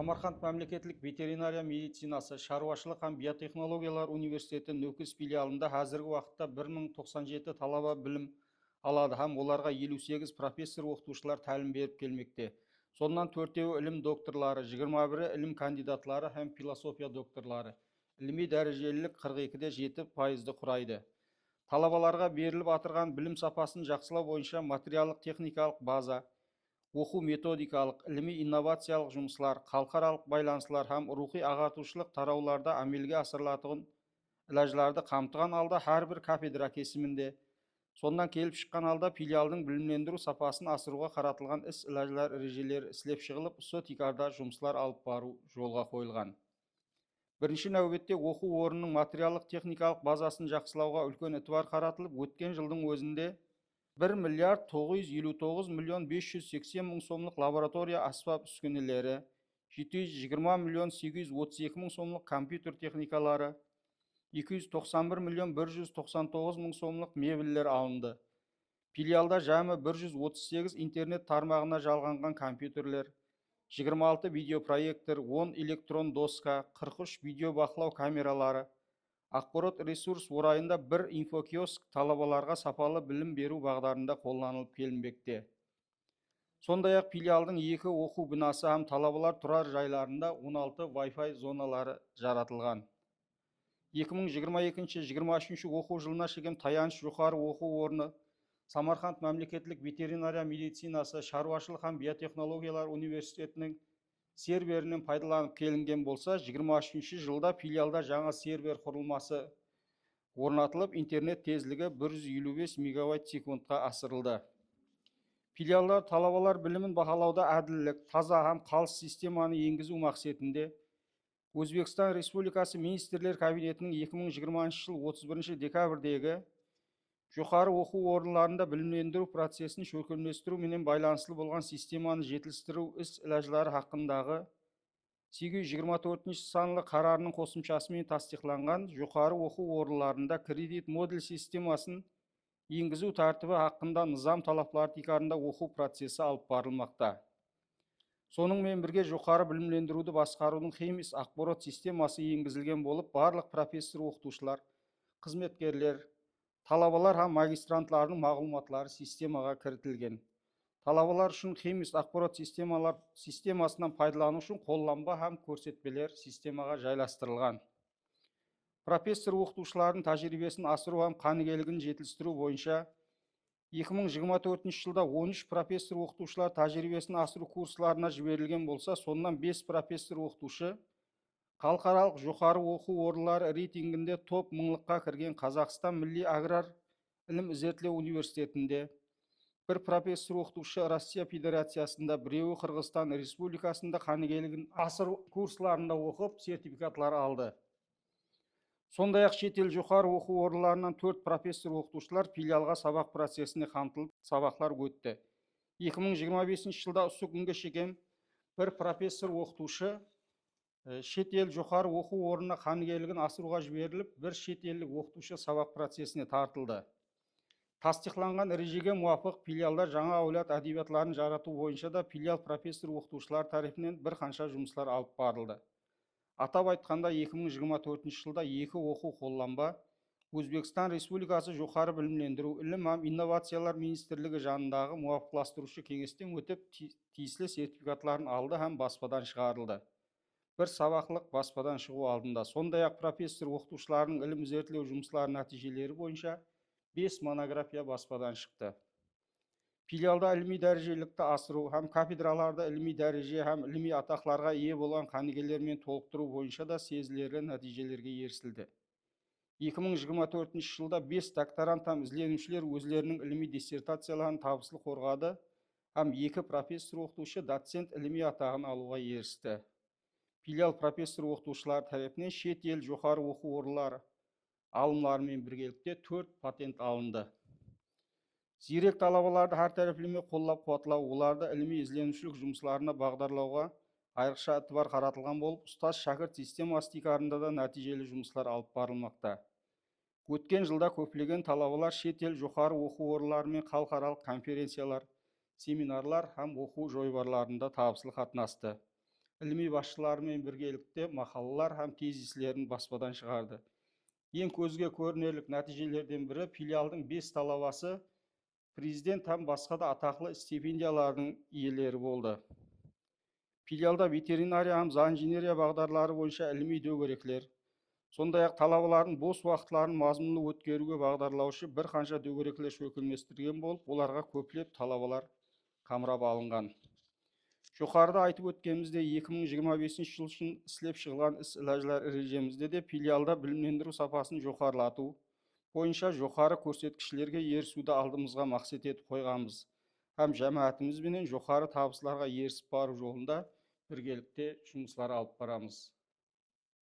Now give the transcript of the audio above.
Самарқанд мемлекеттік ветеринария медицинасы шаруашылық һәм биотехнологиялар университеті Нөкіс филиалында қазіргі уақытта 1097 талаба білім алады һәм оларға 58 профессор оқытушылар тәлім беріп келмекте. Сондан 4-еуі ілім докторлары, 21-і ілім кандидатлары һәм философия докторлары. Ілімі дәрежелілік 42-де 7% құрайды. Талабаларға беріліп атырған білім сапасын жақсылау бойынша материалдық техникалық база, оқу методикалық, ілімі инновациялық жұмыслар, халықаралық байланыстар һәм рухи ағартушылық тарауларда әмелге асырылатын іләжларды қамтыған алда әрбір кафедра кесімінде. Сондан келіп шыққан алда филиалдың білімлендіру сапасын асыруға қаратылған іс іләжлар ережелері ісілеп шығылып, сотикарда жұмыслар алып бару жолға қойылған. Бірінші нәубетте оқу орнының материалдық техникалық базасын жақсылауға үлкен ітібар қаратылып, өткен жылдың өзінде 1 миллиард 959 миллион 580 мың сомлық лаборатория аспап үскенелері, 720 миллион 832 мың сомлық компьютер техникалары, 291 миллион 199 мың сомлық мебеллер алынды. Филиалда жамы 138 интернет тармағына жалғанған компьютерлер, 26 видеопроектор, 10 электрон доска, 43 видео бақылау камералары, ақпарат ресурс орайында 1 инфокиоск талабаларға сапалы білім беру бағдарында қолданылып келінбекте. Сондай-ақ филиалдың 2 оқу бинасы һәм талабалар тұрар жайларында 16 Wi-Fi зоналары жаратылған. 2022-2023 оқу жылына шеген таяныш жоғары оқу орны Самарқанд мемлекеттік ветеринария медицинасы шаруашылық һәм биотехнологиялар университетінің серверінен пайдаланып келінген болса, 23 жылда филиалда жаңа сервер құрылмасы орнатылып, интернет тезлігі 155 мегабайт секундқа асырылды. Филиалдар талабалар білімін бағалауда әділдік, таза һәм қалыс системаны енгізу мақсатында Өзбекстан Республикасы Министрлер Кабинетінің 2020 жыл 31 декабрдегі жоғары оқу орындарында білімлендіру процесін шөкілместіру менен байланысты болған системаны жетілістіру іс іләжлары хақындағы 824 санлы қарарының қосымшасымен тастиқланған жоғары оқу орындарында кредит модель системасын енгізу тәртібі хақында низам талаплары тикарында оқу процесі алып барылмақта. Сонымен бірге жоғары білімлендіруді басқарудың хемис ақпарат системасы енгізілген болып, барлық профессор оқытушылар, қызметкерлер, талабалар һәм магистрантлардың мағлұматлары системаға кірітілген. Талабалар үшін хемис ақпарат системасынан пайдалану үшін қолданба һәм көрсетпелер системаға жайластырылған. Профессор оқытушылардың тәжірибесін асыру һәм қанігерлігін жетілістіру бойынша 2024 жылда 13 профессор оқытушылар тәжірибесін асыру курсларына жіберілген болса, сондан 5 профессор оқытушы халықаралық жоғары оқу орындары рейтингінде топ мыңлыққа кірген Қазақстан Милли аграр ілім зерттеу университетінде, 1 профессор оқытушы Россия Федерациясында, 1-еуі Қырғызстан Республикасында қанігерлігін асыру курсларында оқып, сертификатлар алды. Сондай-ақ шетел жоғары оқу орындарынан 4 профессор оқытушылар филиалға сабақ процесіне қамтылып, сабақлар өтті. 2025 жылда осы күнге шейін 1 профессор оқытушы шетел жоғары оқу орнына қанігерлігін асыруға жіберіліп, 1 шетелдік оқытушы сабақ процесіне тартылды. Тастиқланған ережеге муафық филиалда жаңа әулет әдебиетларын жарату бойынша да филиал профессор оқытушылар тарапынан бір қанша жұмыслар алып барылды. Атап айтқанда 2024 жылда 2 оқу қолданба Өзбекстан Республикасы жоғары білімлендіру, ілім һәм инновациялар министрлігі жанындағы муафықластырушы кеңестен өтіп, тиісті сертификатларын алды һәм баспадан шығарылды. Бір сабақлық баспадан шығу алдында. Сондай-ақ профессор оқытушыларының ілім зерттеу жұмыслары нәтижелері бойынша 5 монография баспадан шықты. Филиалда ілімі дәрежелікті асыру һәм кафедраларда ілімі дәреже һәм ілімі атақларға ие болған қанігерлермен толықтыру бойынша да сезілерлі нәтижелерге ерсілді. 2024 жылда 5 докторант һәм ізленушілер өзлерінің ілімі диссертацияларын табысты қорғады һәм 2 профессор оқытушы доцент ілімі атағын алуға ерісті. Филиал профессор оқытушылар тарапынан шет ел жоғары оқу орындары алымларымен біргелікте 4 патент алынды. Зирек талабаларды әр тәрәплеме қолдап қуатлау, оларды ілімі ізленушілік жұмысларына бағдарлауға айрықша ітібар қаратылған болып, ұстаз шәкірт системасы тикарында да нәтижелі жұмыслар алып барылмақта. Өткен жылда көптеген талабалар шет ел жоғары оқу орындары мен халықаралық конференциялар, семинарлар һәм оқу жойбарларында табысты қатынасты. ilmi басшыларымен біргелікте мақалалар һәм тезислерін баспадан шығарды. Ең көзге көрінерлік нәтижелерден бірі филиалдың 5 талабасы президент һәм басқа да атақлы стипендиялардың иелері болды. Филиалда ветеринария һәм зооинженерия бағдарлары бойынша ilmi дөңгелеклер, сондай-ақ талабалардың бос уақытларын мазмұнды өткеруге бағдарлаушы бір қанша дөңгелеклер шөкілместірген болып, оларға көплеп талабалар қамрап алынған. Жоғарыда айтып өткенімізде 2025 жыл үшін іслеп шығылған іс-ләжілер ережемізде де филиалда білімдендіру сапасын жоғарылату бойынша жоғары көрсеткішлерге ерісуді алдымызға мақсат етіп қойғанбыз. Һәм жәмәатімізбенен жоғары табыстарға ерісіп бару жолында біргелікте жұмыстар алып барамыз.